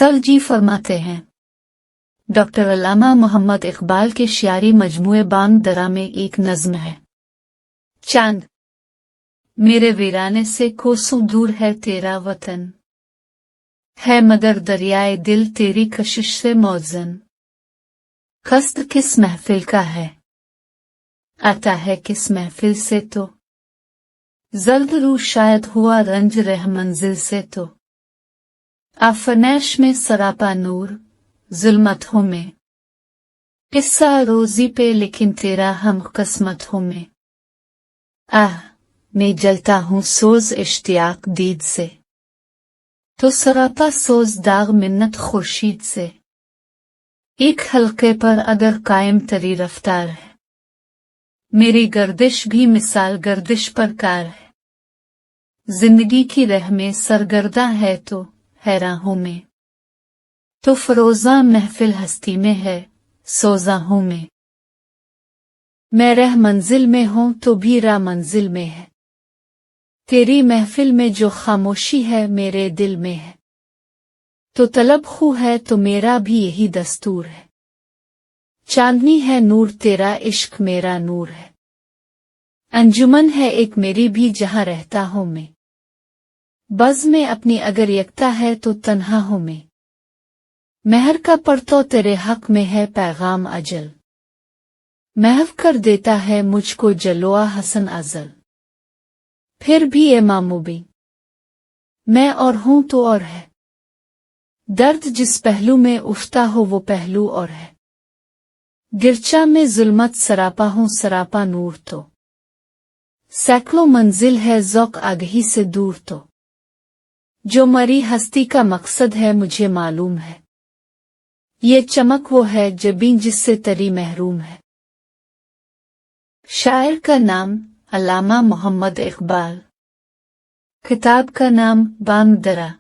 Sir जी फरमाते हैं, doctor अल्लामा मोहम्मद इकबाल के शायरी मजमूए बांग दरा में एक नज्म है। चांद मेरे वीराने से कोसों दूर है तेरा वतन, है मगर दरियाए दिल तेरी कशिश से मौजन। कस्त किस महफिल का है, आता है किस महफिल से तो, जल्द रू शायद हुआ रंज रह मंजिल से तो। आफनैश में सरापा नूर जुल्मतों में, किस्सा रोजी पे लेकिन तेरा हम किस्मतों में। आह मैं जलता हूँ सोज इश्तियाक दीद से, तो सरापा सोज दाग मिन्नत खुर्शीद से। एक हल्के पर अगर कायम तरी रफ्तार है, मेरी गर्दिश भी मिसाल गर्दिश पर कार है। जिंदगी की रह में सरगर्दा है तो हैरान हूँ मैं, तो फरोजा महफिल हस्ती में है सोजा हूँ मैं रह मंजिल में हूँ तो भी राह मंजिल में है। तेरी महफिल में जो खामोशी है मेरे दिल में है, तो तलब खू है तो मेरा भी यही दस्तूर है। चांदनी है नूर तेरा इश्क मेरा नूर है, अंजुमन है एक मेरी भी जहाँ रहता हूँ मैं। बज़ में अपनी अगर यकता है तो तन्हा हूँ मैं, महर का परतो तेरे हक में है पैगाम अजल। महव कर देता है मुझको जलोआ हसन अजल, फिर भी ए मामूबी मैं और हूँ तो और है। दर्द जिस पहलू में उठता हो वो पहलू और है, गिरचा में जुल्मत सरापा हूँ सरापा नूर तो। सैकड़ों मंजिल है ज़ौक़ आगही से दूर तो, जो मरी हस्ती का मकसद है मुझे मालूम है। ये चमक वो है जबीं जिससे तरी महरूम है। शायर का नाम अल्लामा मोहम्मद इकबाल, किताब का नाम बांग दरा।